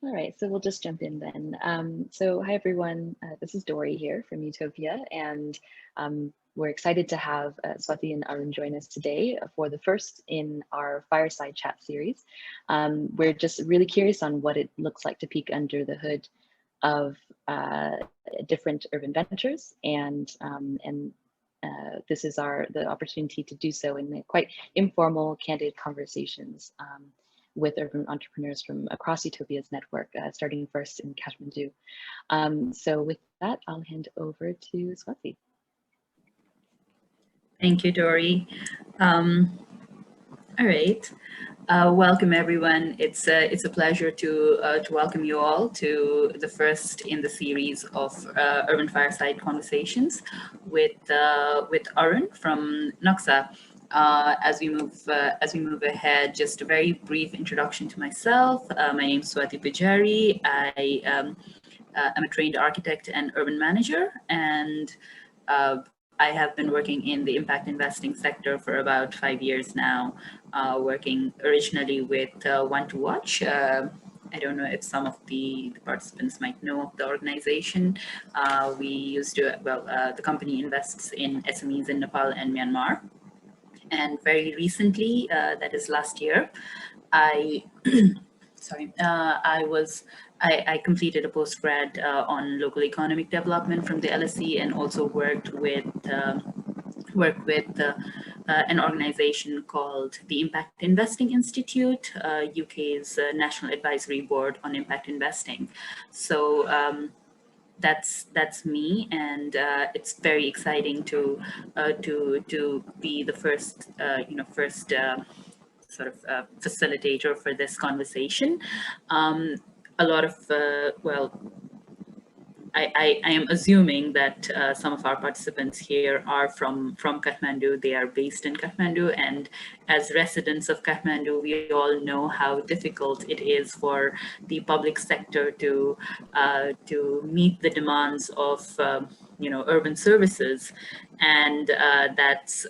All right, so we'll just jump in then. So hi everyone, this is Dory here from Utopia, and we're excited to have Swati and Arun join us today for the first in our Fireside Chat series. We're just really curious on what it looks like to peek under the hood of different urban ventures, and this is the opportunity to do so in quite informal, candid conversations with urban entrepreneurs from across Utopia's network, starting first in Kathmandu. So with that, I'll hand over to Swati. Thank you, Dory. All right. Welcome, everyone. It's a pleasure to welcome you all to the first in the series of Urban Fireside Conversations with Arun from Noxa. As we move ahead, just a very brief introduction to myself. My name is Swati Pujari. I am a trained architect and urban manager, and I have been working in the impact investing sector for about 5 years now, working originally with One to Watch. I don't know if some of the participants might know of the organization. We used to, the company invests in SMEs in Nepal and Myanmar. And very recently, that is last year, I completed a postgrad on local economic development from the LSE, and also worked with an organization called the Impact Investing Institute, UK's National Advisory Board on Impact Investing. So that's me, and it's very exciting to be the first sort of facilitator for this conversation. A lot of I am assuming that some of our participants here are from Kathmandu. They are based in Kathmandu, and as residents of Kathmandu, we all know how difficult it is for the public sector to meet the demands of urban services, and that's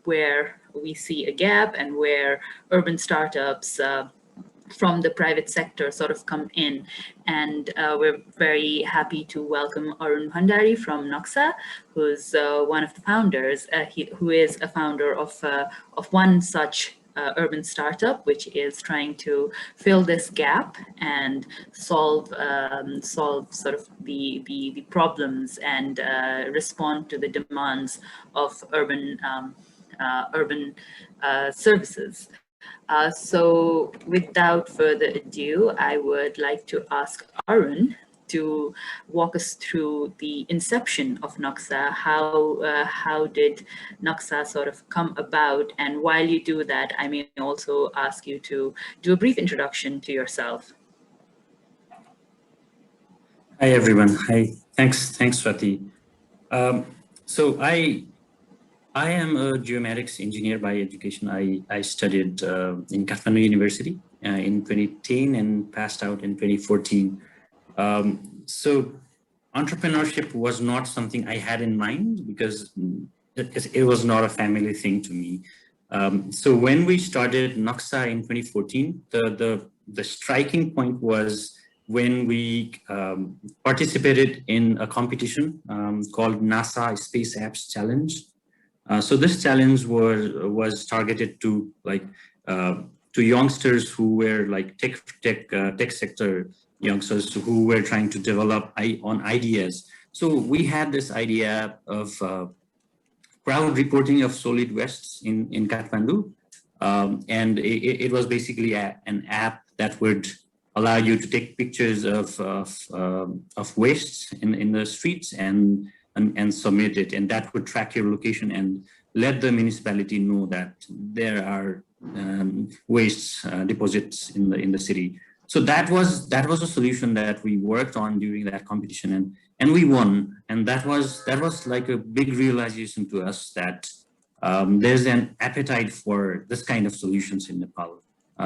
where we see a gap, and where urban startups from the private sector sort of come in. And we're very happy to welcome Arun Bhandari from Noxa, who's one of the founders, who is a founder of one such urban startup, which is trying to fill this gap and solve sort of the problems and respond to the demands of urban services. So without further ado, I would like to ask Arun to walk us through the inception of Noxa. How did Noxa sort of come about? And while you do that, I may also ask you to do a brief introduction to yourself. Hi, everyone. Hi. Thanks, Swati. So I am a geomatics engineer by education. I studied in Kathmandu University in 2010 and passed out in 2014. So entrepreneurship was not something I had in mind, because it was not a family thing to me. So when we started Noxa in 2014, the striking point was when we participated in a competition called NASA Space Apps Challenge. So this challenge was targeted to to youngsters who were like tech sector youngsters who were trying to develop on ideas. So we had this idea of crowd reporting of solid wastes in Kathmandu, and it was basically an app that would allow you to take pictures of wastes in the streets and submit it, and that would track your location and let the municipality know that there are waste deposits in the city. So that was a solution that we worked on during that competition, and we won. And that was like a big realization to us that there's an appetite for this kind of solutions in Nepal.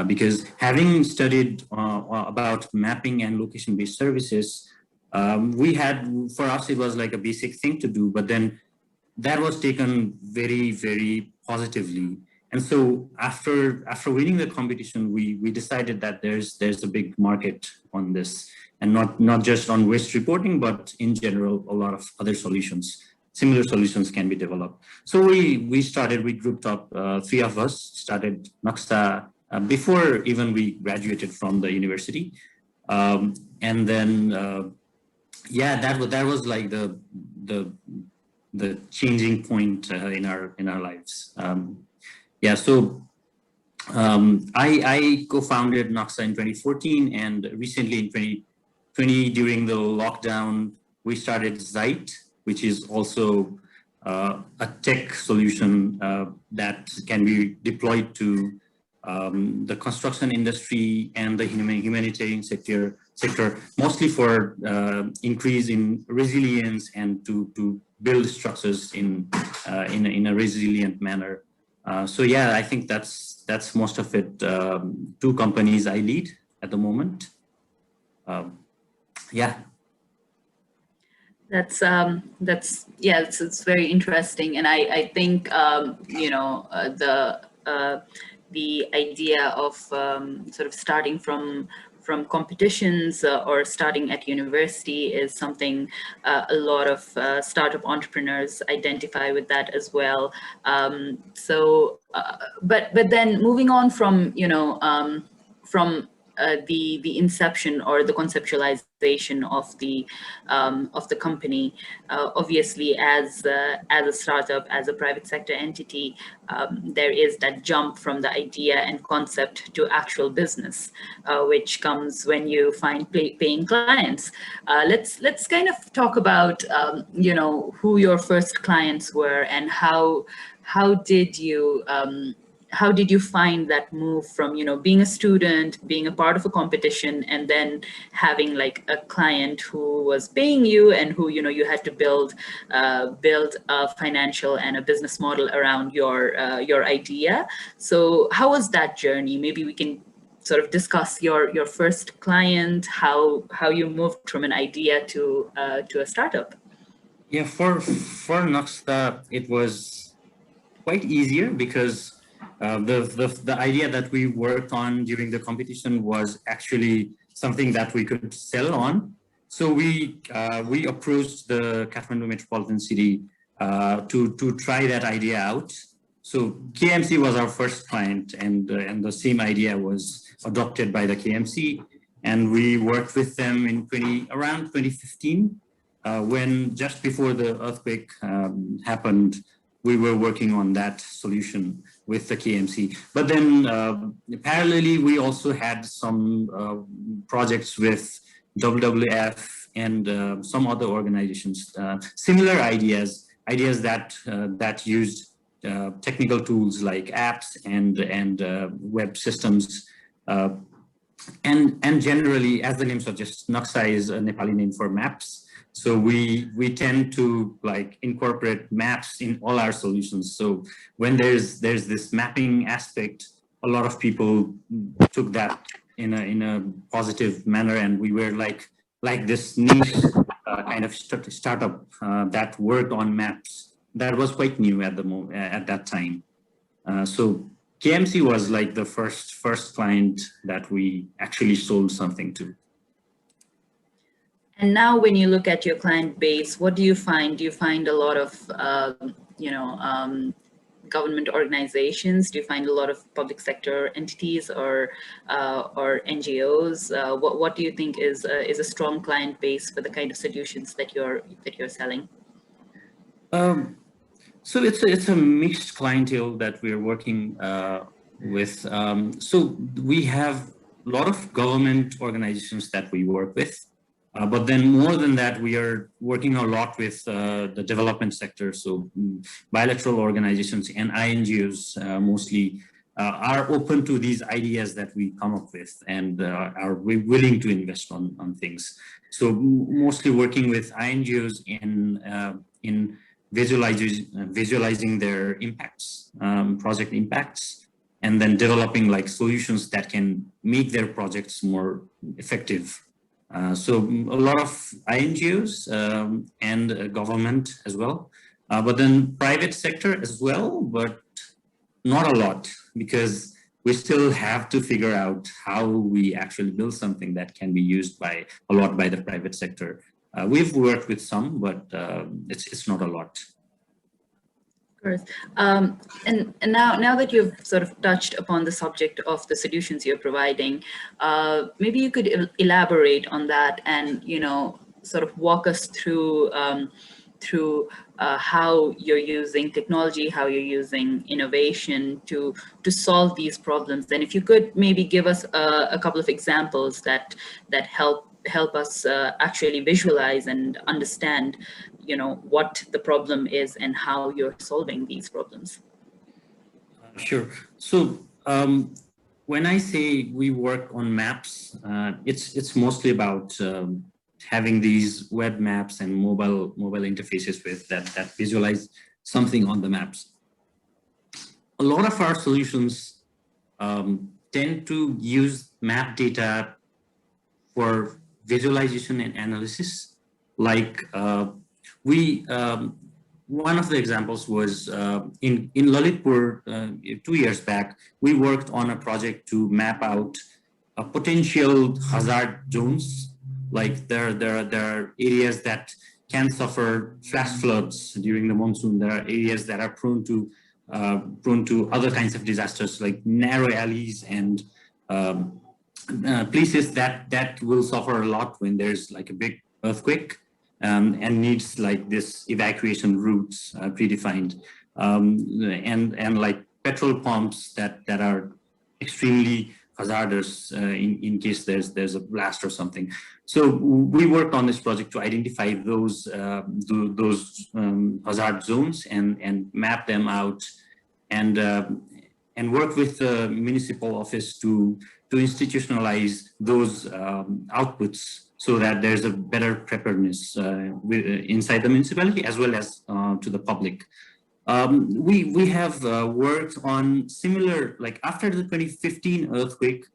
Because having studied about mapping and location-based services, for us, it was like a basic thing to do, but then that was taken very, very positively. And so after winning the competition, we decided that there's a big market on this, and not just on waste reporting, but in general, a lot of other solutions, similar solutions can be developed. So we grouped up, 3 of us started Naxta before even we graduated from the university. And then, yeah, that was like the changing point in our lives. Yeah, so I co-founded Naxta in 2014, and recently in 2020 during the lockdown, we started Zeit, which is also a tech solution that can be deployed to the construction industry and the humanitarian sector, mostly for increase in resilience and to build structures in a resilient manner. So yeah, I think that's most of it. 2 companies I lead at the moment. Yeah. That's yeah, it's very interesting, and I think you know, the idea of sort of starting from competitions or starting at university is something a lot of startup entrepreneurs identify with that as well. So, but then moving on from, you know, from the inception or the conceptualization of the company, obviously as a startup, as a private sector entity, there is that jump from the idea and concept to actual business, which comes when you find paying clients. Let's kind of talk about you know, who your first clients were, and how did you find that move from, you know, being a student, being a part of a competition, and then having like a client who was paying you and who, you know, you had to build a financial and a business model around your idea. So how was that journey? Maybe we can sort of discuss your first client, how you moved from an idea to a startup. Yeah, for Naxta, it was quite easier because the idea that we worked on during the competition was actually something that we could sell on. So we approached the Kathmandu metropolitan city to try that idea out. So KMC was our first client, and the same idea was adopted by the KMC, and we worked with them in around 2015, when just before the earthquake happened. We were working on that solution with the KMC. But then parallelly, we also had some projects with WWF and some other organizations, similar ideas that used technical tools like apps and web systems. And generally, as the name suggests, Naxta is a Nepali name for maps. So we tend to like incorporate maps in all our solutions. So when there's this mapping aspect, a lot of people took that in a positive manner, and we were like this niche kind of startup that worked on maps. That was quite new at that time. So KMC was like the first client that we actually sold something to. And now when you look at your client base, what do you find? Do you find a lot of, you know, government organizations? Do you find a lot of public sector entities or NGOs? What do you think is a strong client base for the kind of solutions that you're selling? So it's a mixed clientele that we're working with. So we have a lot of government organizations that we work with. But then more than that, we are working a lot with the development sector. So bilateral organizations and INGOs mostly are open to these ideas that we come up with, and are willing to invest on things. So mostly working with INGOs in visualizing their impacts, project impacts, and then developing like solutions that can make their projects more effective. So a lot of INGOs and government as well, but then private sector as well. But not a lot, because we still have to figure out how we actually build something that can be used by a lot by the private sector. We've worked with some, but it's not a lot. Of course. And now that you've sort of touched upon the subject of the solutions you're providing, maybe you could elaborate on that and, you know, sort of walk us through how you're using technology, how you're using innovation to solve these problems. And if you could maybe give us a couple of examples that help us actually visualize and understand, you know, what the problem is and how you're solving these problems. Sure. So when I say we work on maps, it's mostly about having these web maps and mobile interfaces with that visualize something on the maps. A lot of our solutions tend to use map data for visualization and analysis. Like one of the examples was in Lalitpur 2 years back, we worked on a project to map out potential hazard zones. Like there are areas that can suffer flash floods during the monsoon. There are areas that are prone to other kinds of disasters, like narrow alleys and places that will suffer a lot when there's like a big earthquake, and needs like this evacuation routes predefined, and like petrol pumps that are extremely hazardous in case there's a blast or something. So we worked on this project to identify those hazard zones and map them out, and work with the municipal office to institutionalize those outputs so that there's a better preparedness inside the municipality as well as to the public. We have worked on similar, like after the 2015 earthquake,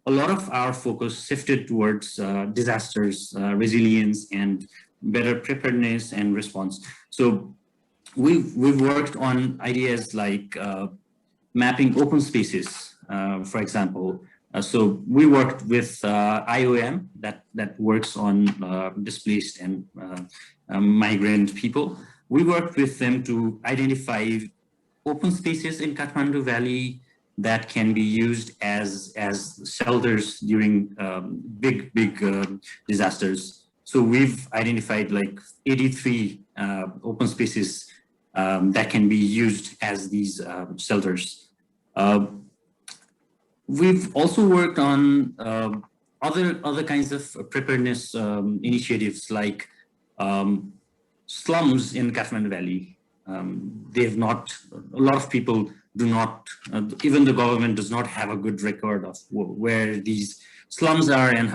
a lot of our focus shifted towards disasters, resilience, and better preparedness and response. So we've worked on ideas like mapping open spaces, for example. So we worked with IOM that works on displaced and migrant people. We worked with them to identify open spaces in Kathmandu Valley that can be used as shelters during big disasters. So we've identified like 83 open spaces that can be used as these shelters. We've also worked on other kinds of preparedness initiatives like slums in Kathmandu Valley. A lot of people do not, even the government does not have a good record of where these slums are and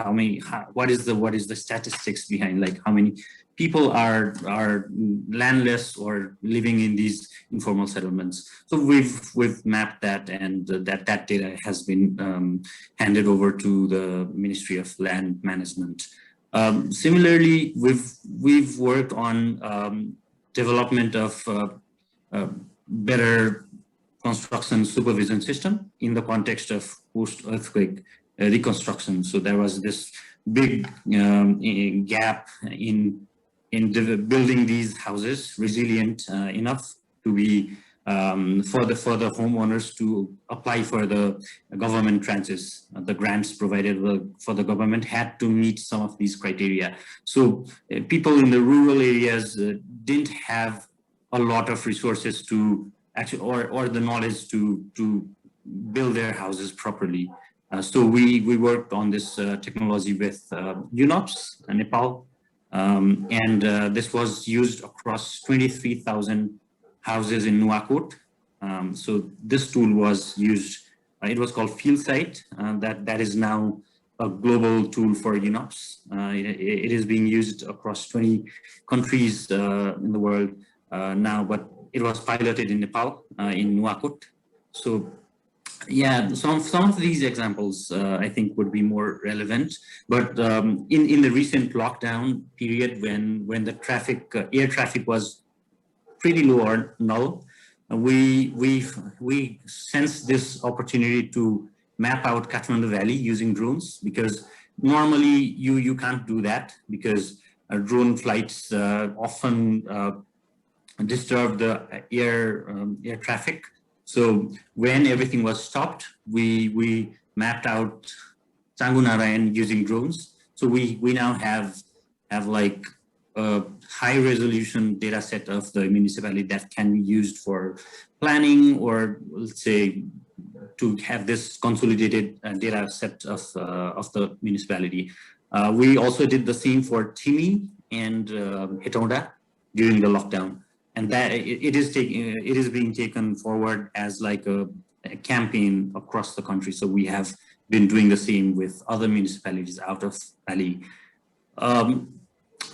what is the statistics behind, like how many people are landless or living in these informal settlements. So we've mapped that, and that data has been handed over to the Ministry of Land Management. Similarly, we've worked on development of better construction supervision system in the context of post-earthquake reconstruction. So there was this big gap in building these houses resilient enough to be for the homeowners to apply for the government tranches. The grants provided for the government had to meet some of these criteria. So people in the rural areas didn't have a lot of resources to actually, or the knowledge to build their houses properly. So we worked on this technology with UNOPS, Nepal, and this was used across 23,000 houses in Nuwakot. So this tool was used, it was called FieldSight, that is now a global tool for UNOPS. It is being used across 20 countries in the world now, but it was piloted in Nepal, in Nuwakot. So yeah, some of these examples I think would be more relevant, but in the recent lockdown period when the air traffic was pretty low or null, we sensed this opportunity to map out Kathmandu Valley using drones, because normally you can't do that, because drone flights often disturb the air traffic. So when everything was stopped, we mapped out Changunarayan using drones. So we now have like a high resolution data set of the municipality that can be used for planning, or let's say to have this consolidated data set of the municipality. We also did the same for Timi and Hetauda during the lockdown, and that it is being taken forward as like a campaign across the country. So we have been doing the same with other municipalities out of Valley.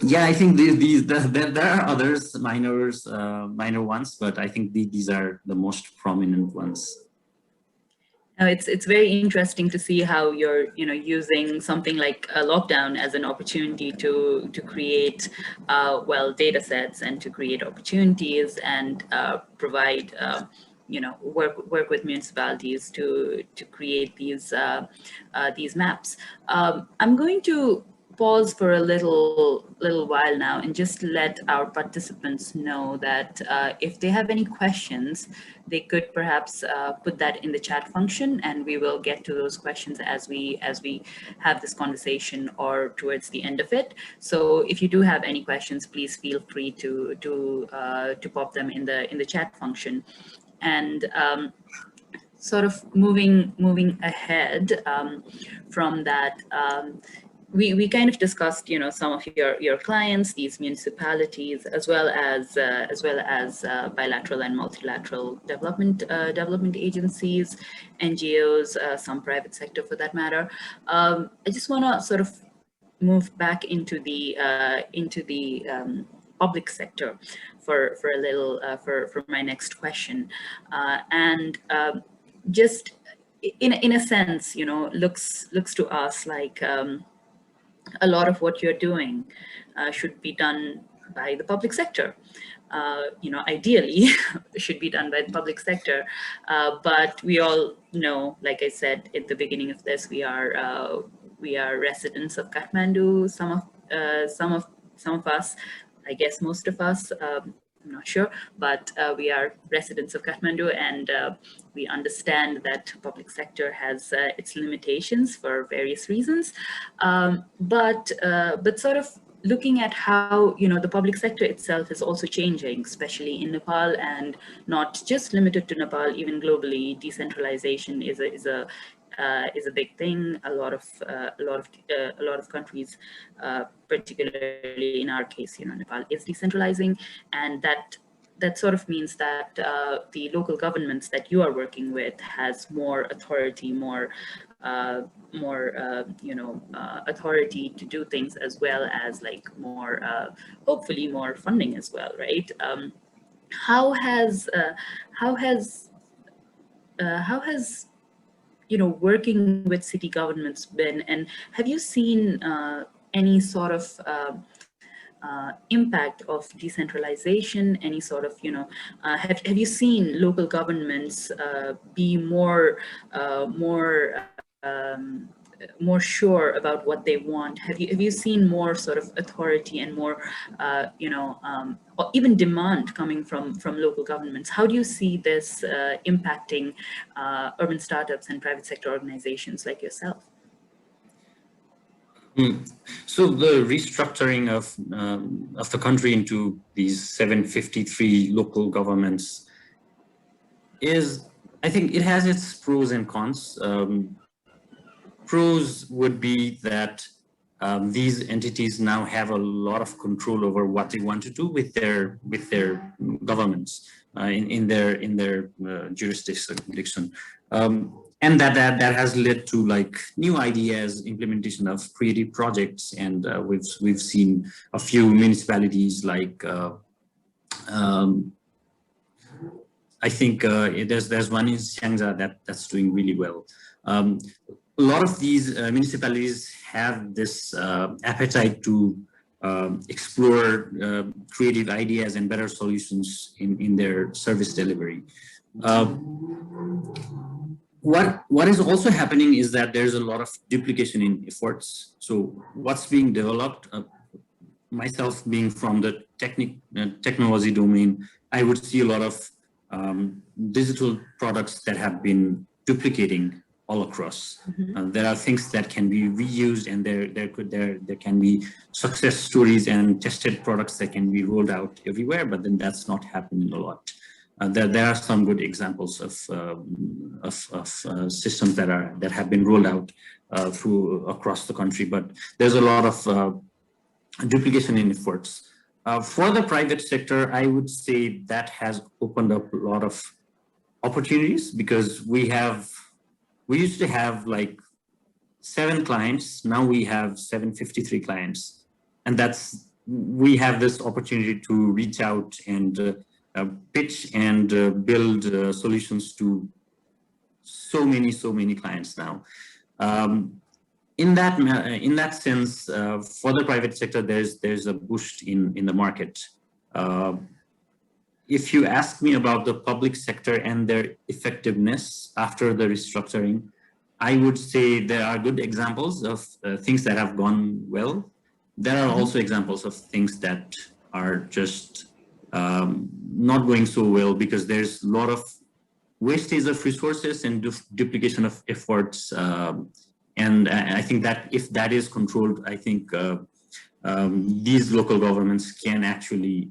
Yeah, I think there are others, minor ones, but I think these are the most prominent ones. It's very interesting to see how you're using something like a lockdown as an opportunity to create well, data sets, and to create opportunities, and provide work with municipalities to create these maps. I'm going to pause for a little while now and just let our participants know that if they have any questions, they could perhaps put that in the chat function, and we will get to those questions as we have this conversation or towards the end of it. So if you do have any questions, please feel free to pop them in the chat function. And sort of moving ahead from that, we kind of discussed, some of your clients, these municipalities, as well as bilateral and multilateral development agencies, NGOs, some private sector for that matter. I just want to sort of move back into the public sector for a little for my next question, and just in a sense, looks to us like a lot of what you're doing should be done by the public sector. Ideally should be done by the public sector, but we all know, like I said at the beginning of this, we are residents of Kathmandu. Some of us, I guess most of us, I'm not sure, but we are residents of Kathmandu, and we understand that public sector has its limitations for various reasons. But sort of looking at how the public sector itself is also changing, especially in Nepal, and not just limited to Nepal, even globally, decentralization is a big thing. A lot of countries, particularly in our case, Nepal is decentralizing, and that sort of means that the local governments that you are working with has more authority, more authority to do things, as well as like more, hopefully more funding as well, right? How has working with city governments been, and have you seen any sort of impact of decentralization? Any sort of have you seen local governments be more sure about what they want? Have you seen more sort of authority and more or even demand coming from local governments? How do you see this impacting urban startups and private sector organizations like yourself? So the restructuring of the country into these 753 local governments is, I think it has its pros and cons. Pros would be that these entities now have a lot of control over what they want to do with their governments in their jurisdiction. And that has led to like new ideas, implementation of creative projects, and we've seen a few municipalities like I think there's one in Xiangja that's doing really well. A lot of these municipalities have this appetite to explore creative ideas and better solutions in their service delivery. What is also happening is that there's a lot of duplication in efforts. So what's being developed, myself being from the technology domain, I would see a lot of digital products that have been duplicating all across. There are things that can be reused, and there can be success stories and tested products that can be rolled out everywhere, but then that's not happening a lot. There are some good examples of systems that have been rolled out across the country, but there's a lot of duplication in efforts. For the private sector, I would say that has opened up a lot of opportunities, because we used to have like 7 clients. Now we have 753 clients, and we have this opportunity to reach out and pitch and build solutions to so many clients now. In that sense, for the private sector, there's a boost in the market. If you ask me about the public sector and their effectiveness after the restructuring, I would say there are good examples of things that have gone well. There are also examples of things that are just not going so well, because there's a lot of wastage of resources and duplication of efforts. And I think that if that is controlled, I think these local governments can actually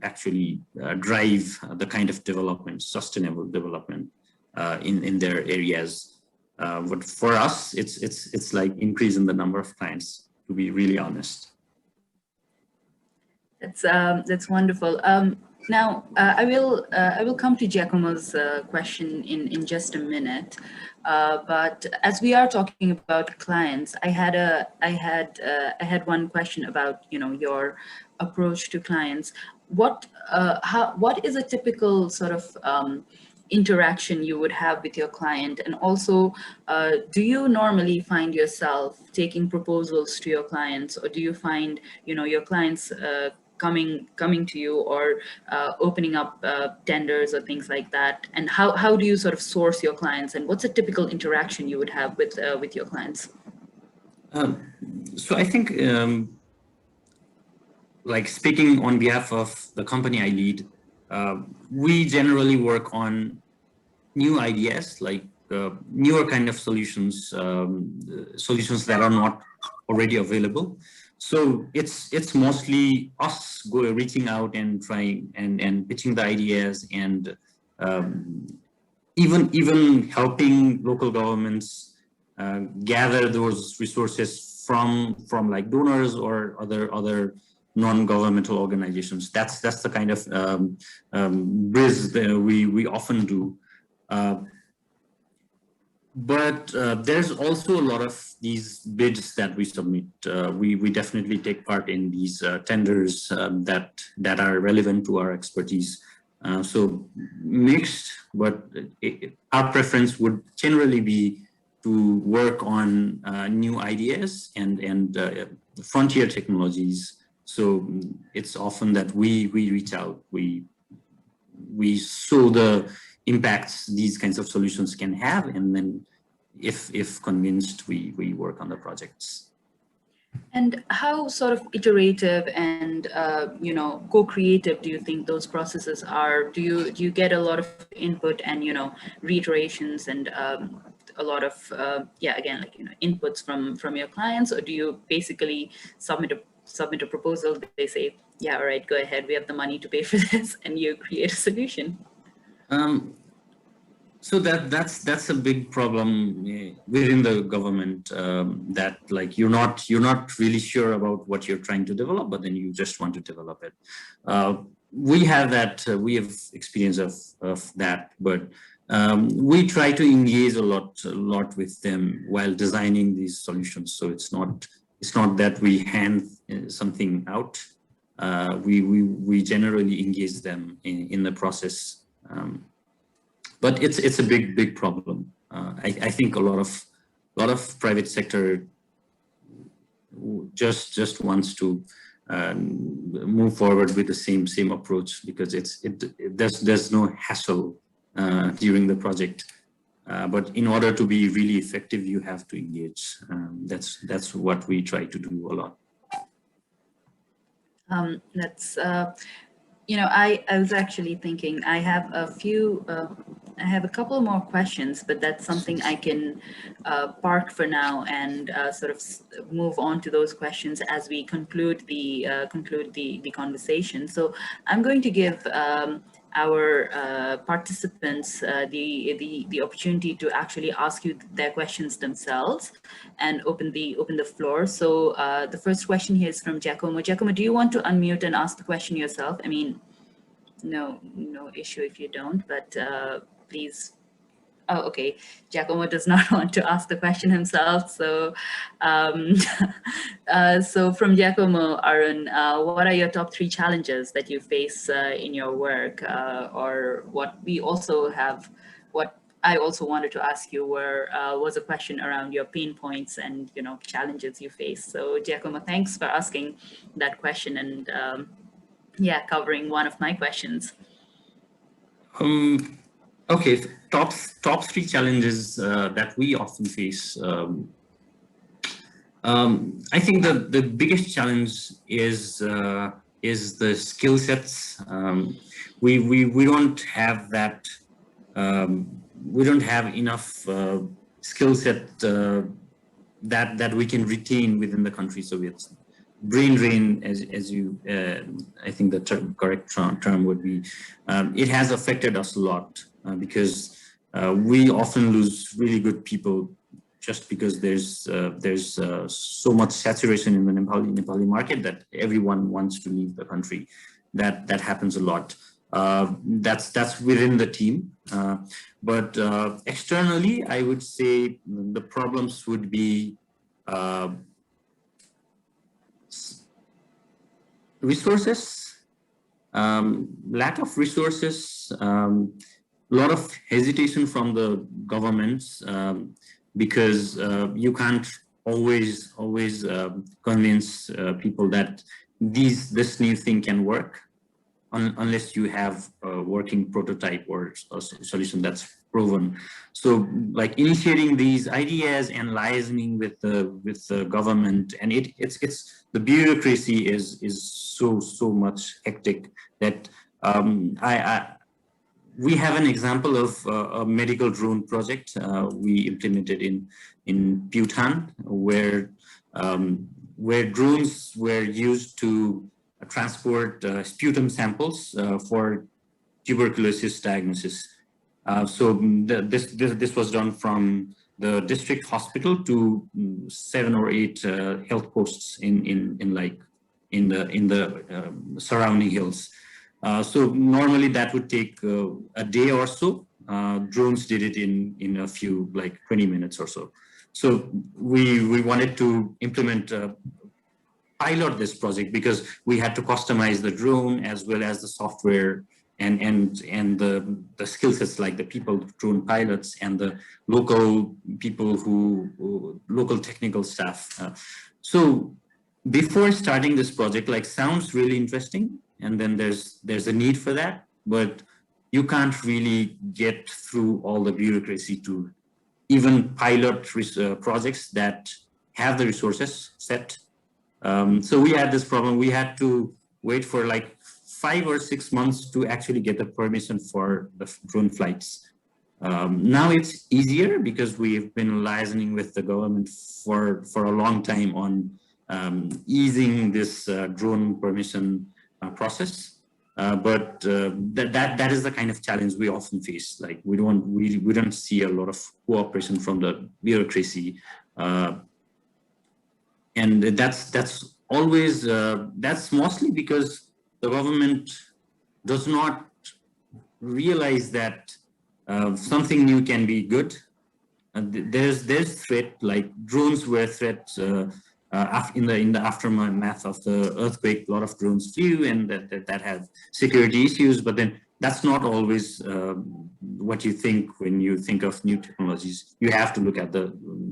drive the kind of development, sustainable development in their areas. But for us, it's like increase in the number of clients, to be really honest. That's wonderful. Now, I will come to Giacomo's question in just a minute. But as we are talking about clients, I had one question about your approach to clients. What is a typical sort of interaction you would have with your client, and also do you normally find yourself taking proposals to your clients, or do you find your clients coming to you, or opening up tenders or things like that? And how do you sort of source your clients, and what's a typical interaction you would have with your clients? So I think, like speaking on behalf of the company I lead, we generally work on new ideas, like newer kind of solutions, solutions that are not already available. So it's mostly us reaching out and trying and pitching the ideas, and even helping local governments gather those resources from like donors or other non-governmental organizations. That's the kind of bridge that we often do. But there's also a lot of these bids that we submit. We definitely take part in these tenders that are relevant to our expertise. So mixed, but our preference would generally be to work on new ideas and frontier technologies. So it's often that we reach out, we show the impacts these kinds of solutions can have, and then if convinced, we work on the projects. And how sort of iterative and co-creative do you think those processes are? Do you get a lot of input and reiterations and a lot of inputs from your clients, or do you basically submit a proposal? They say, yeah, all right, go ahead, we have the money to pay for this, and you create a solution? So that's a big problem within the government, that like you're not really sure about what you're trying to develop, but then you just want to develop it. We have experience of that, but we try to engage a lot with them while designing these solutions. So it's not that we hand something out. We generally engage them in the process. But it's a big problem. I think a lot of private sector just wants to move forward with the same approach, because there's no hassle during the project. But in order to be really effective, you have to engage. That's what we try to do a lot. You know, I was actually thinking I have a couple more questions, but that's something I can park for now and sort of move on to those questions as we conclude the conversation. So I'm going to give our participants the opportunity to actually ask you their questions themselves and open the floor. So the first question here is from Giacomo. Giacomo, do you want to unmute and ask the question yourself? I mean, no issue if you don't, but please. Oh, okay. Giacomo does not want to ask the question himself. So, so from Giacomo, Arun, what are your top 3 challenges that you face in your work, or what I also wanted to ask you was a question around your pain points and challenges you face. So Giacomo, thanks for asking that question and yeah, covering one of my questions. Okay, top 3 challenges that we often face. I think the biggest challenge is the skill sets. We don't have that. We don't have enough skill set that we can retain within the country. So it's brain drain, as you, I think the correct term would be. It has affected us a lot because we often lose really good people just because there's so much saturation in the Nepali market that everyone wants to leave the country. That happens a lot. That's within the team, but externally, I would say the problems would be resources, lack of resources, a lot of hesitation from the governments, because you can't always convince people that this new thing can work unless you have a working prototype or a solution that's proven. So like initiating these ideas and liaising with the government, and it's the bureaucracy is so much hectic that we have an example of a medical drone project we implemented in Bhutan, where drones were used to transport sputum samples for tuberculosis diagnosis. So this was done from the district hospital to 7 or 8 health posts in the surrounding hills. So normally that would take a day or so. Drones did it in a few, like 20 minutes or so. So we wanted to implement pilot this project because we had to customize the drone as well as the software and the skill sets, like the drone pilots and the local people local technical staff. So before starting this project, like sounds really interesting, and then there's a need for that, but you can't really get through all the bureaucracy to even pilot projects that have the resources set. So we had this problem. We had to wait for like 5 or 6 months to actually get the permission for the drone flights. Now it's easier because we've been liaising with the government for a long time on easing this drone permission process. But that is the kind of challenge we often face. Like we don't see a lot of cooperation from the bureaucracy. And that's always, that's mostly because the government does not realize that something new can be good. There's threat, like drones were threats in the aftermath of the earthquake. A lot of drones flew, and that have security issues. But then that's not always what you think when you think of new technologies. You have to look at the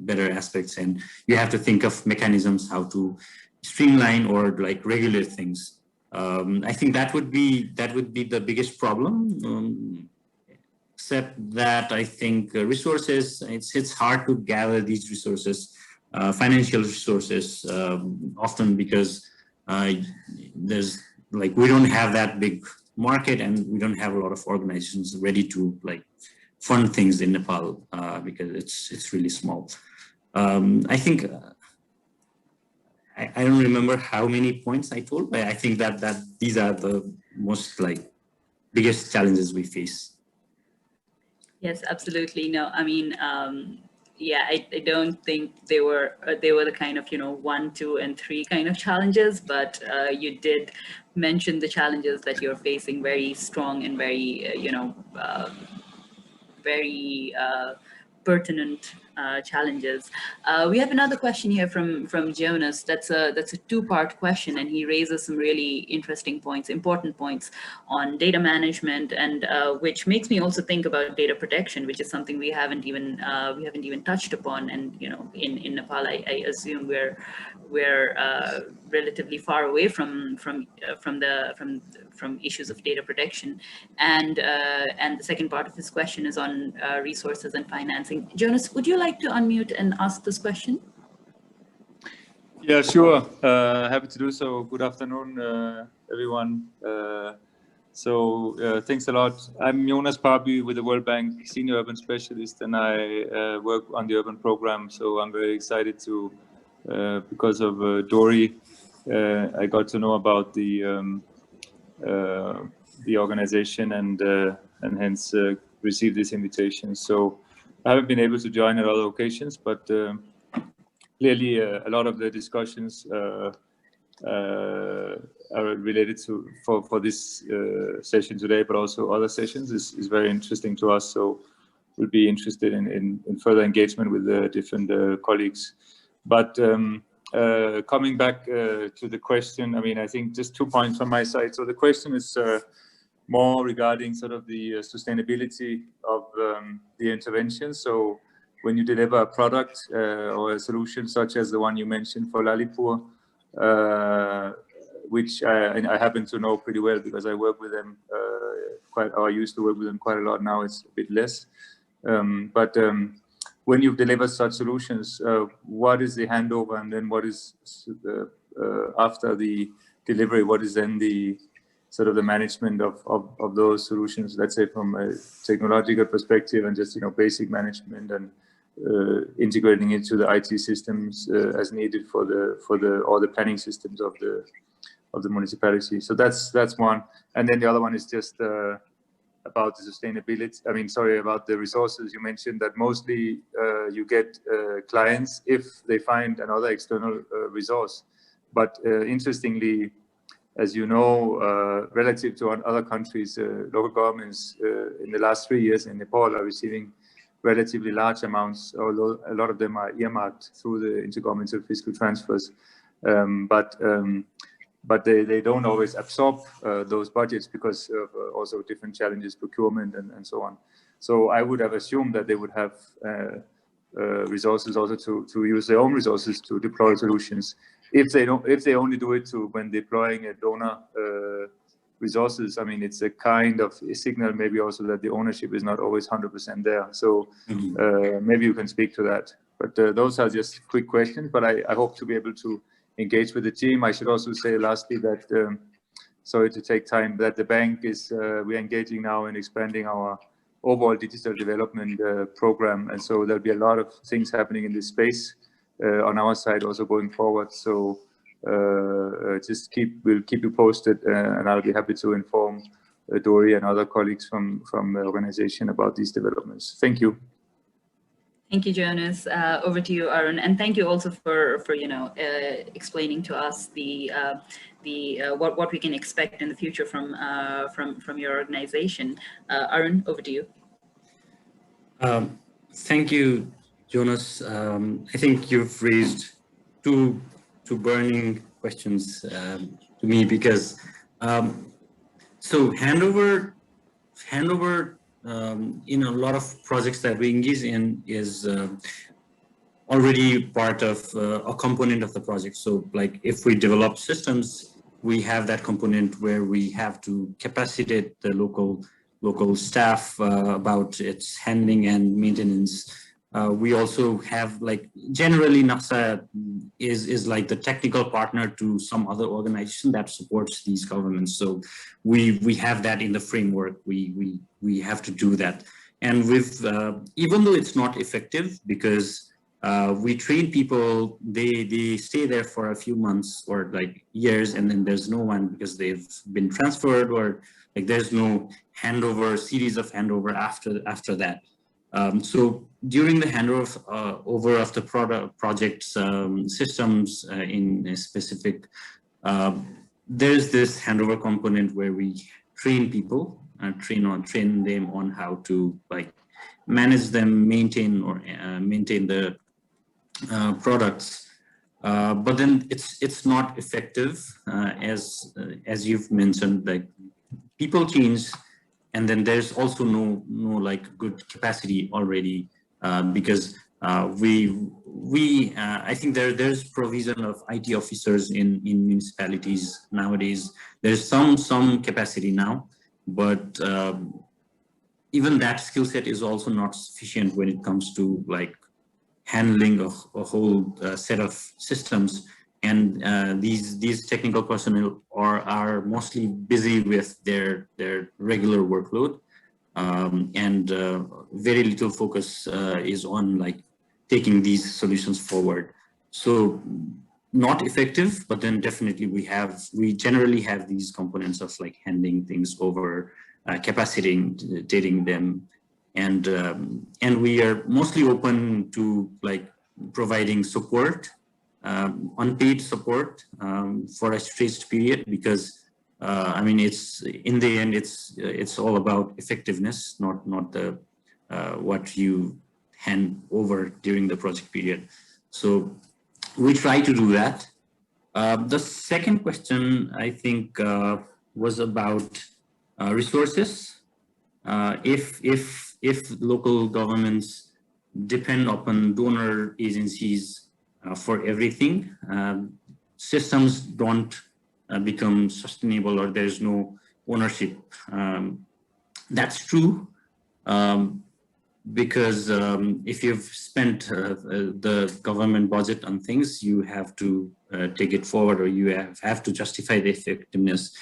better aspects, and you have to think of mechanisms how to streamline or like regulate things. I think that would be the biggest problem. Except that I think resources, it's hard to gather these resources, financial resources, often because there's like, we don't have that big market and we don't have a lot of organizations ready to like fund things in Nepal because it's really small. I think, I don't remember how many points I told, but I think that these are the most like biggest challenges we face. Yes, absolutely. No, I mean, yeah, I don't think they were the kind of, 1, 2, and 3 kind of challenges, but you did mention the challenges that you're facing very strong and very, very pertinent challenges. We have another question here from Jonas. That's a 2-part question, and he raises some really interesting points, important points on data management, and which makes me also think about data protection, which is something we haven't even touched upon. And in Nepal, I assume we're relatively far away from issues of data protection. And the second part of his question is on resources and financing. Jonas, would you like to unmute and ask this question? Yeah, sure. Happy to do so. Good afternoon, everyone. Thanks a lot. I'm Jonas Parby with the World Bank, Senior Urban Specialist, and I work on the urban program. So I'm very excited to, because of Dory, I got to know about the organization and hence received this invitation. So I haven't been able to join at other occasions, but clearly a lot of the discussions are related to for this session today, but also other sessions is very interesting to us. So we'll be interested in further engagement with the different colleagues. But coming back to the question, I mean, I think just 2 points from my side. So the question is more regarding sort of the sustainability of the intervention. So when you deliver a product or a solution such as the one you mentioned for Lalipur, which I happen to know pretty well because I work with them I used to work with them quite a lot. Now it's a bit less. But when you've delivered such solutions, what is the handover, and then what is after the delivery? What is then the sort of the management of those solutions? Let's say from a technological perspective, and just basic management and integrating into the IT systems as needed for all the planning systems of the municipality. So that's one, and then the other one is just about the sustainability. I mean, sorry, about the resources. You mentioned that mostly you get clients if they find another external resource. But interestingly, as you know, relative to other countries, local governments in the last 3 years in Nepal are receiving relatively large amounts, although a lot of them are earmarked through the intergovernmental fiscal transfers. But they don't always absorb those budgets because of also different challenges, procurement and so on. So I would have assumed that they would have resources also to use their own resources to deploy solutions. If they only do it when deploying a donor resources, I mean, it's a kind of a signal maybe also that the ownership is not always 100% there. So maybe you can speak to that. But those are just quick questions, but I hope to be able to engage with the team. I should also say lastly that, sorry to take time, that the bank is, we're engaging now in expanding our overall digital development program. And so there'll be a lot of things happening in this space on our side also going forward. So we'll keep you posted and I'll be happy to inform Dory and other colleagues from the organization about these developments. Thank you. Thank you, Jonas. Over to you, Arun, and thank you also for explaining to us what we can expect in the future from your organization. Arun, over to you. Thank you, Jonas. I think you've raised two burning questions to me because so handover. In a lot of projects that we engage in is already part of a component of the project. So like if we develop systems, we have that component where we have to capacitate the local staff about its handling and maintenance. We also have like generally NACSA is like the technical partner to some other organization that supports these governments. So we have that in the framework. We have to do that. And with even though it's not effective because we train people, they stay there for a few months or like years, and then there's no one because they've been transferred, or like there's no handover, series of handover after that. So during the handover over of the project's systems in a specific, there's this handover component where we train people, train them on how to like manage them, maintain the products. But then it's not effective, as you've mentioned. Like people change, and then there's also no like good capacity already, because I think there's provision of IT officers in municipalities nowadays. There's some capacity now, but even that skill set is also not sufficient when it comes to like handling a whole set of systems. And these technical personnel are mostly busy with their regular workload, and very little focus is on like taking these solutions forward. So not effective, but then definitely we generally have these components of like handing things over, capacitating them, and we are mostly open to like providing support, unpaid support for a stretched period, because I mean, it's in the end it's all about effectiveness, not the what you hand over during the project period. So we try to do that. The second question, I think, was about resources. If local governments depend upon donor agencies for everything, systems don't become sustainable, or there's no ownership. That's true, because if you've spent the government budget on things, you have to take it forward, or you have to justify the effectiveness.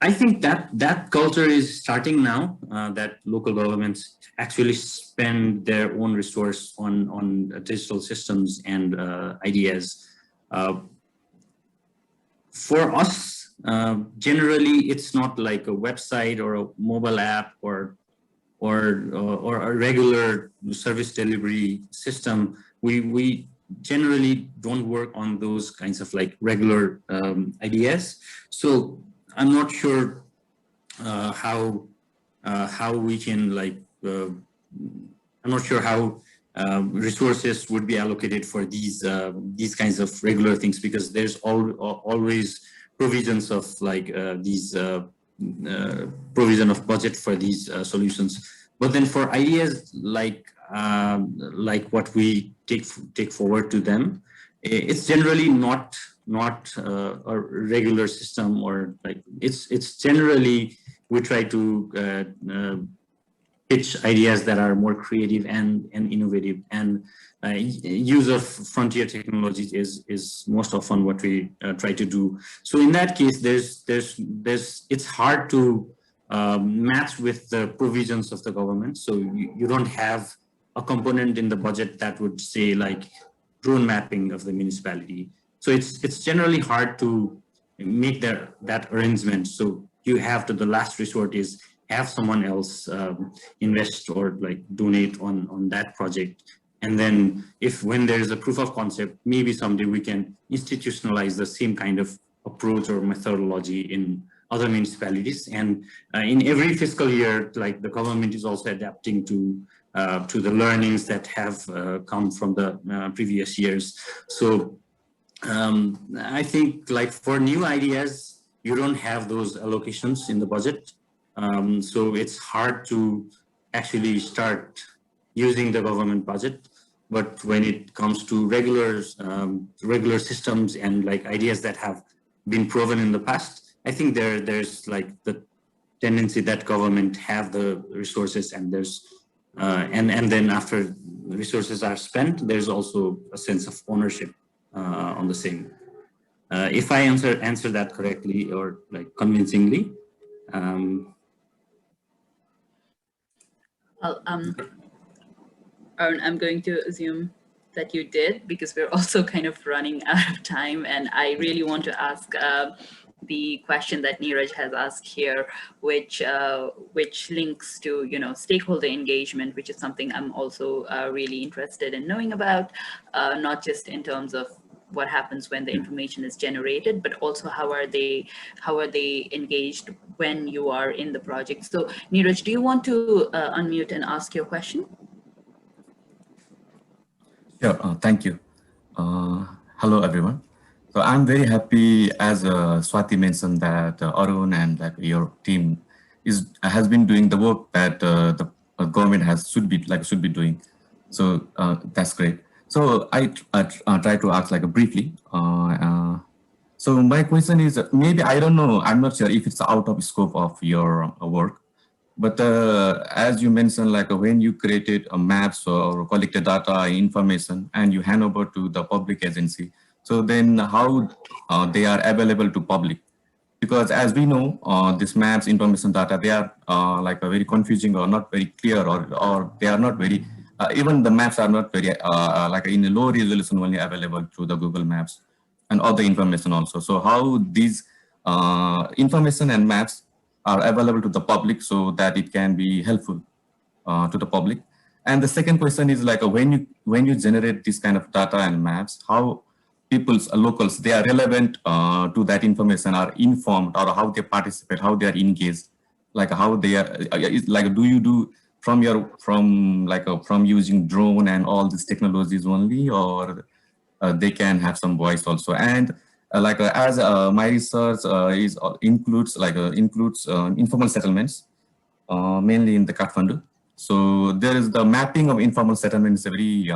I think that culture is starting now, that local governments actually spend their own resource on digital systems and ideas. For us, generally, it's not like a website or a mobile app or a regular service delivery system. We generally don't work on those kinds of like regular ideas. So I'm not sure how we can like. I'm not sure how resources would be allocated for these kinds of regular things, because there's always provisions of like these provision of budget for these solutions. But then for ideas like what we take forward to them, it's generally not a regular system, or like it's generally we try to pitch ideas that are more creative and innovative, and use of frontier technologies is most often what we try to do. So in that case, it's hard to match with the provisions of the government. So you don't have a component in the budget that would say like drone mapping of the municipality. So it's generally hard to make that arrangement. So you have to, the last resort is have someone else invest or like donate on that project. And then when there is a proof of concept, maybe someday we can institutionalize the same kind of approach or methodology in other municipalities. And in every fiscal year, like the government is also adapting to the learnings that have come from the previous years. So I think like for new ideas, you don't have those allocations in the budget. So it's hard to actually start using the government budget. But when it comes to regular systems and like ideas that have been proven in the past, I think there's like the tendency that government have the resources, and there's and then after resources are spent, there's also a sense of ownership on the same. If I answer that correctly or like convincingly. Well, Arun, I'm going to assume that you did, because we're also kind of running out of time, and I really want to ask the question that Neeraj has asked here, which links to stakeholder engagement, which is something I'm also really interested in knowing about, not just in terms of what happens when the information is generated, but also how are they engaged when you are in the project. So Neeraj, do you want to unmute and ask your question? Sure, thank you. Hello, everyone. So I'm very happy, as Swati mentioned, that Arun and your team has been doing the work that the government should be doing. So that's great. So I try to ask briefly. So my question is, maybe I don't know. I'm not sure if it's out of scope of your work. But as you mentioned, when you created a maps or collected data information and you hand over to the public agency, so then how they are available to public? Because as we know, these maps information data, they are very confusing or not very clear, or they are not very, even the maps are not very in a low resolution only available through the Google Maps and other information also. So how these information and maps are available to the public so that it can be helpful to the public. And the second question is when you generate this kind of data and maps, how locals, they are relevant to that information, are informed, or how they participate, how they are engaged, how they are, do you do from using drone and all these technologies only, or they can have some voice also? And as my research includes informal settlements, mainly in the Kathmandu. So there is the mapping of informal settlements, a very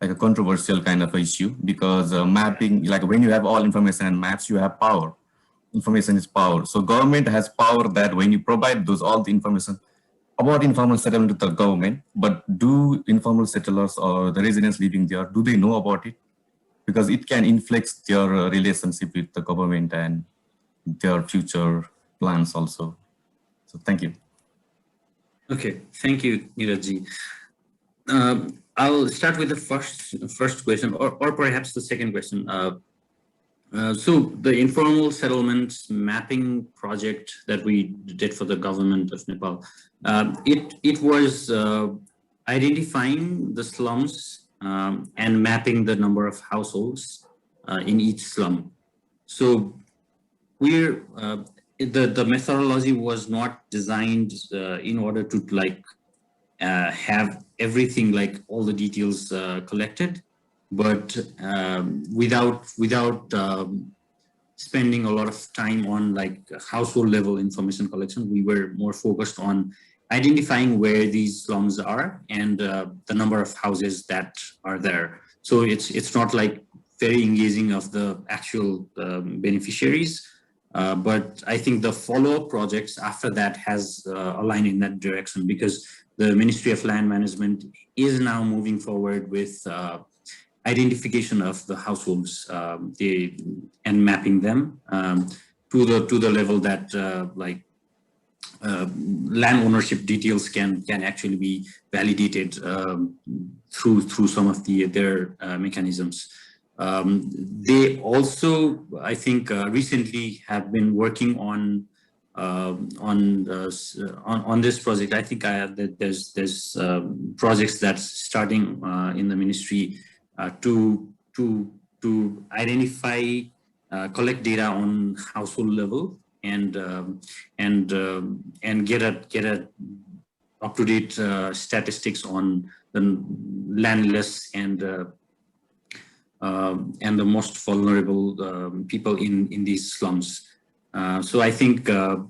a controversial kind of issue, because mapping, when you have all information and maps, you have power. Information is power. So government has power that when you provide all the information about informal settlement to the government, but do informal settlers or the residents living there, do they know about it? Because it can influence their relationship with the government and their future plans also. So thank you. Okay, thank you, Neeraj. I'll start with the first question, or perhaps the second question. So the informal settlements mapping project that we did for the government of Nepal, it was identifying the slums and mapping the number of households in each slum. So we're the methodology was not designed in order to have everything, all the details collected, but without spending a lot of time on household level information collection. We were more focused on identifying where these slums are and the number of houses that are there. So it's not very engaging of the actual beneficiaries, but I think the follow-up projects after that has aligned in that direction, because the Ministry of Land Management is now moving forward with identification of the households and mapping them to the level that land ownership details can actually be validated through some of their mechanisms. They also, I think, recently have been working on this project. I think there's projects that's starting in the ministry to identify, collect data on household level and get a up-to-date statistics on the landless and the most vulnerable people in these slums. So I think the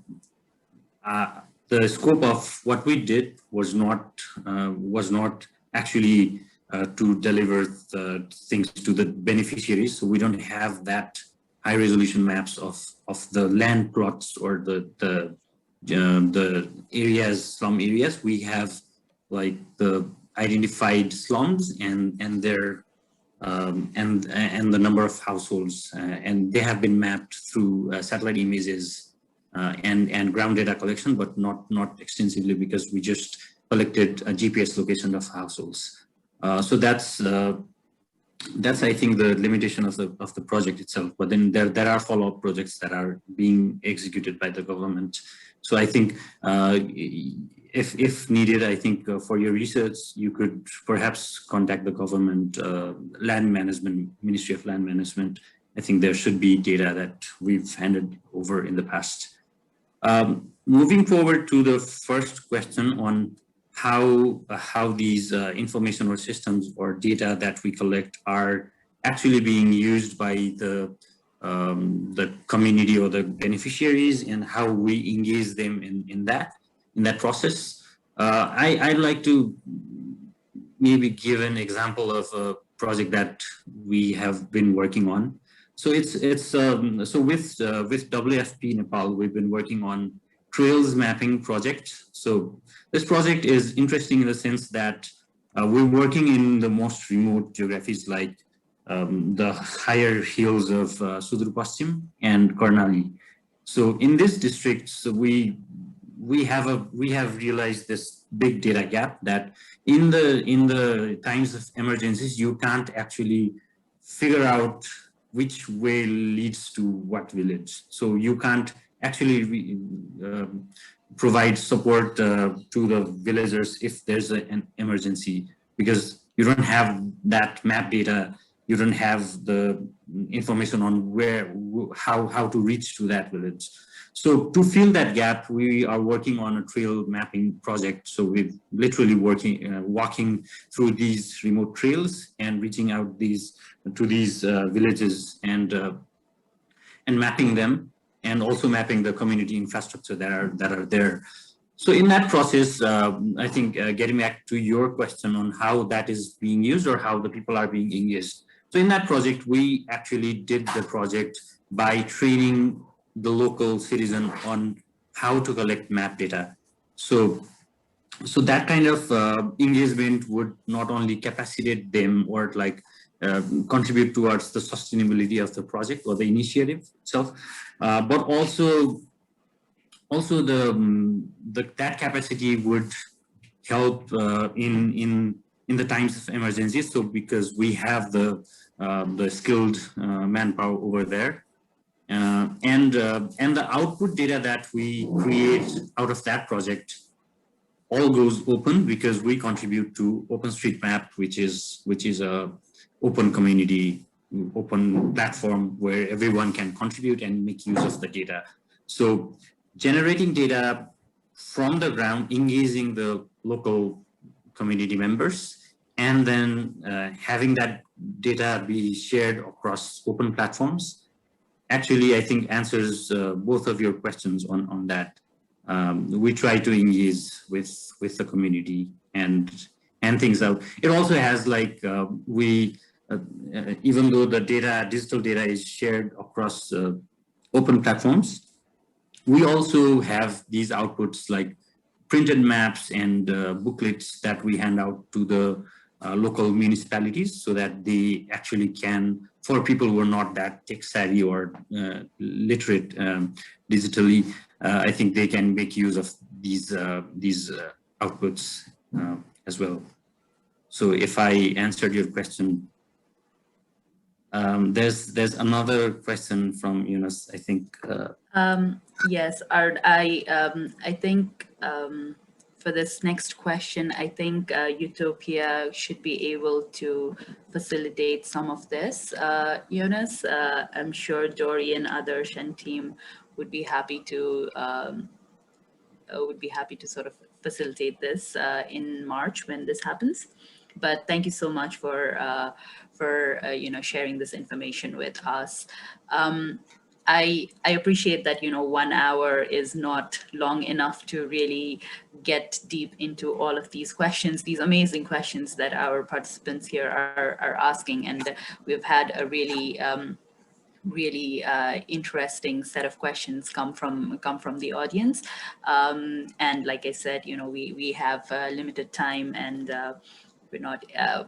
scope of what we did was not actually to deliver the things to the beneficiaries. So we don't have that high resolution maps of the land plots or the areas, slum areas. We have like the identified slums and their and the number of households, and they have been mapped through satellite images and ground data collection, but not extensively, because we just collected a GPS location of households. So that's I think the limitation of the project itself. But then there are follow-up projects that are being executed by the government. So I think if needed, I think for your research, you could perhaps contact the government land management, Ministry of Land Management. I think there should be data that we've handed over in the past. Moving forward to the first question on how these information or systems or data that we collect are actually being used by the community or the beneficiaries, and how we engage them in that process. I'd like to maybe give an example of a project that we have been working on. So so with WFP Nepal, we've been working on trails mapping project. So this project is interesting in the sense that we're working in the most remote geographies, like the higher hills of Sudur Paschim and Karnali. So in this district, so we have realized this big data gap, that in the times of emergencies, you can't actually figure out which way leads to what village. So you can't actually provide support to the villagers if there's an emergency, because you don't have that map data. You don't have the information on how to reach to that village. So to fill that gap, we are working on a trail mapping project. So we're literally walking through these remote trails and reaching out to these villages and mapping them, and also mapping the community infrastructure that are there. So in that process, I think getting back to your question on how that is being used or how the people are being engaged. So in that project, we actually did the project by training the local citizen on how to collect map data. So that kind of engagement would not only capacitate them or like contribute towards the sustainability of the project or the initiative itself, but also that capacity would help in the times of emergencies. So because we have the skilled manpower over there, and the output data that we create out of that project all goes open, because we contribute to OpenStreetMap, which is a open community, open platform where everyone can contribute and make use of the data. So generating data from the ground, engaging the local community members, and then having that data be shared across open platforms, actually, I think answers both of your questions on that. We try to engage with the community and things out. It also has like even though the digital data is shared across open platforms, we also have these outputs like printed maps and booklets that we hand out to the local municipalities, so that they actually can, for people who are not that tech savvy or literate digitally, I think they can make use of these outputs as well. So if I answered your question, there's another question from Yunus, I think. Yes, Art, I think for this next question, I think Utopia should be able to facilitate some of this. Yunus, I'm sure Dory and others and team would be happy to sort of facilitate this in March when this happens. But thank you so much for sharing this information with us. I appreciate that, 1 hour is not long enough to really get deep into all of these questions, these amazing questions that our participants here are asking. And we've had a really interesting set of questions come from the audience. And like I said, we have limited time, and we're not,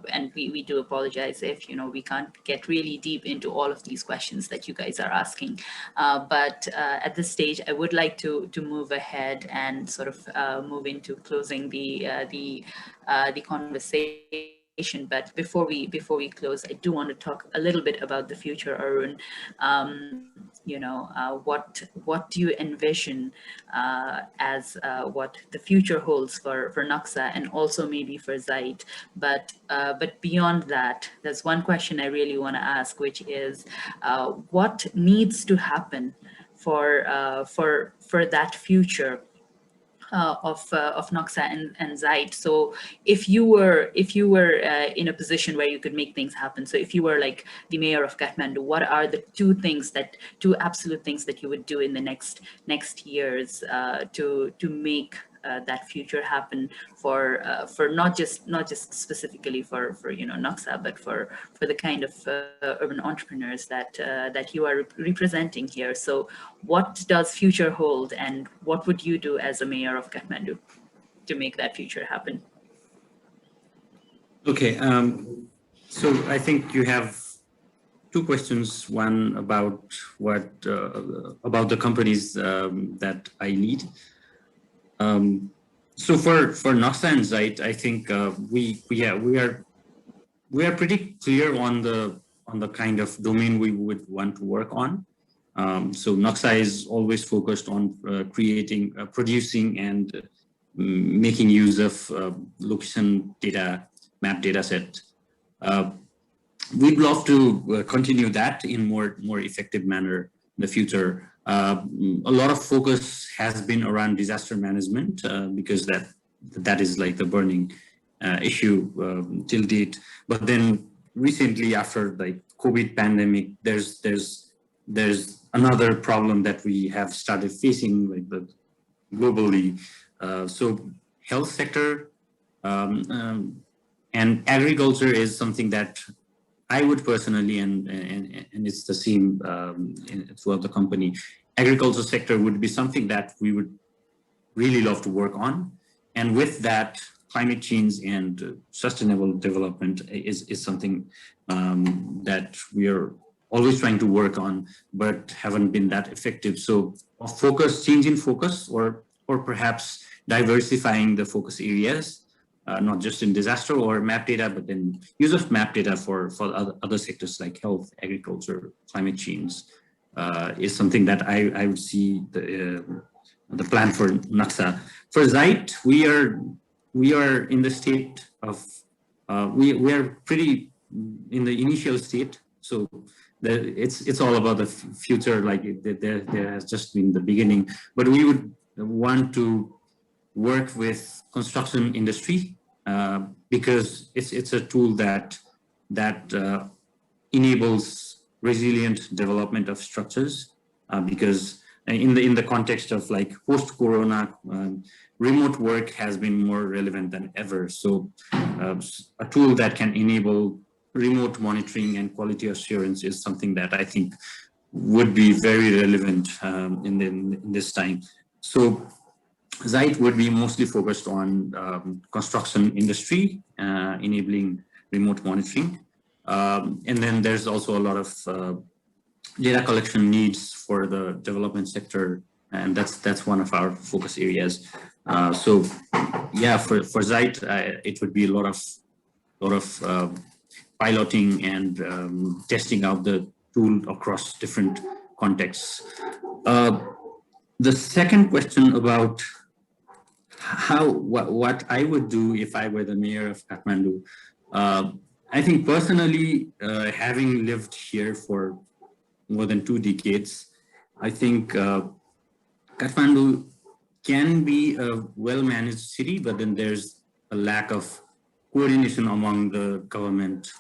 and we do apologize if, we can't get really deep into all of these questions that you guys are asking. But at this stage, I would like to move ahead and sort of move into closing the conversation. But before we close, I do want to talk a little bit about the future, Arun. What do you envision as what the future holds for Noxa, and also maybe for Zeit? But beyond that, there's one question I really want to ask, which is what needs to happen for that future of Noxa and Zeit. So if you were in a position where you could make things happen, so if you were like the mayor of Kathmandu, what are the two absolute things that you would do in the next years to make that future happen for not just specifically for Noxa, but for the kind of urban entrepreneurs that you are representing here? So what does future hold, and what would you do as a mayor of Kathmandu to make that future happen? Okay, so I think you have two questions. One about what about the companies that I lead. So for Noxa and Zeit, I think we are pretty clear on the kind of domain we would want to work on. So Noxa is always focused on creating, producing, and making use of location data, map data set. We'd love to continue that in more effective manner in the future. A lot of focus has been around disaster management because that is like the burning issue till date. But then recently, after like COVID pandemic, there's another problem that we have started facing like globally. So health sector and agriculture is something that I would personally, and it's the same throughout the company, agriculture sector would be something that we would really love to work on. And with that, climate change and sustainable development is something that we are always trying to work on, but haven't been that effective. So change in focus, or perhaps diversifying the focus areas, not just in disaster or map data, but then use of map data for other sectors like health, agriculture, climate change is something that I would see the plan for Noxa. For Zeit, we are in the state of we are pretty in the initial state. So it's all about the future. Like there has just been the beginning, but we would want to work with construction industry because it's a tool that enables resilient development of structures. Because in the context of like post-corona, remote work has been more relevant than ever. So a tool that can enable remote monitoring and quality assurance is something that I think would be very relevant in this time. So Zeit would be mostly focused on construction industry, enabling remote monitoring. And then there's also a lot of data collection needs for the development sector, and that's one of our focus areas. So yeah, for Zeit, it would be a lot of piloting and testing out the tool across different contexts. The second question about what I would do if I were the mayor of Kathmandu, I think personally, having lived here for more than 2 decades, I think Kathmandu can be a well-managed city, but then there's a lack of coordination among the government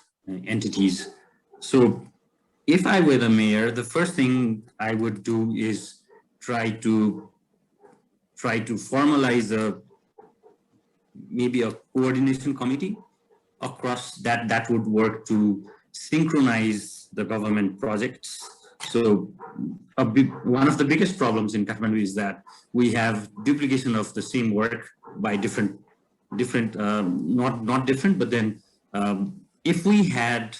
entities. So if I were the mayor, the first thing I would do is try to formalize maybe a coordination committee across that would work to synchronize the government projects. So one of the biggest problems in Kathmandu is that we have duplication of the same work by different, not different, but then if we had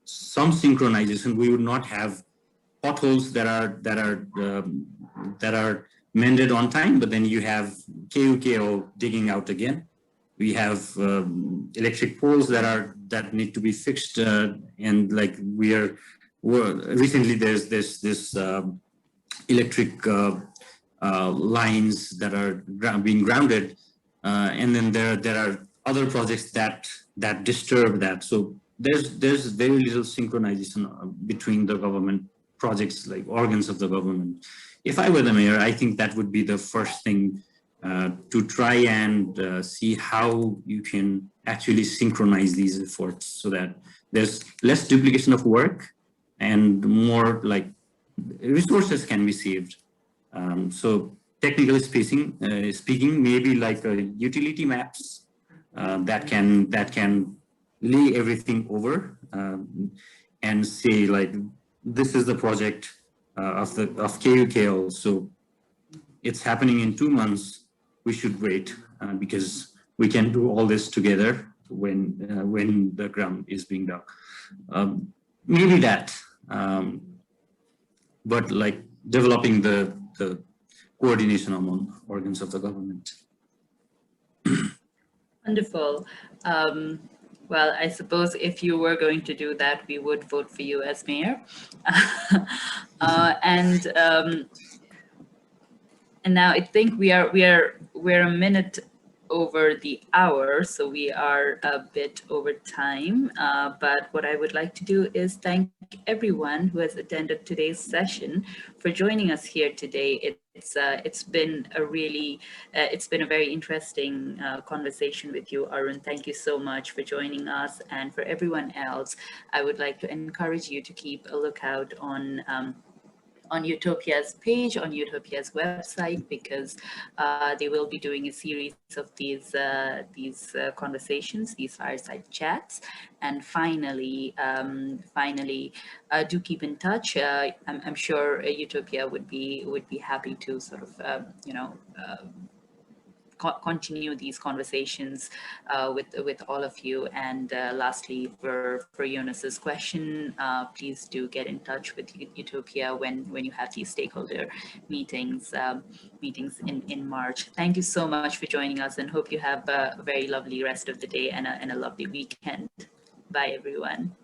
some synchronization, we would not have potholes that are mended on time, but then you have KUKO digging out again. We have electric poles that need to be fixed, and like recently there's this electric lines that are being grounded, and then there are other projects that disturb that. So there's very little synchronization between the government projects, like organs of the government. If I were the mayor, I think that would be the first thing to try and see how you can actually synchronize these efforts so that there's less duplication of work and more like resources can be saved. So technically speaking, maybe like utility maps that can lay everything over and say like, this is the project of KUKL. So it's happening in 2 months. We should wait because we can do all this together when the ground is being dug. Maybe that, but like developing the coordination among organs of the government. Wonderful. Well, I suppose if you were going to do that, we would vote for you as mayor. And now I think we're a minute over the hour, so we are a bit over time. But what I would like to do is thank everyone who has attended today's session for joining us here today. It's been a very interesting conversation with you, Arun. Thank you so much for joining us, and for everyone else, I would like to encourage you to keep a lookout on Utopia's page, on Utopia's website, because they will be doing a series of these conversations, these fireside chats. And finally, do keep in touch. I'm sure Utopia would be happy to sort of continue these conversations with all of you. And lastly, for Jonas's question, please do get in touch with Utopia when you have these stakeholder meetings in March. Thank you so much for joining us, and hope you have a very lovely rest of the day and a lovely weekend. Bye, everyone.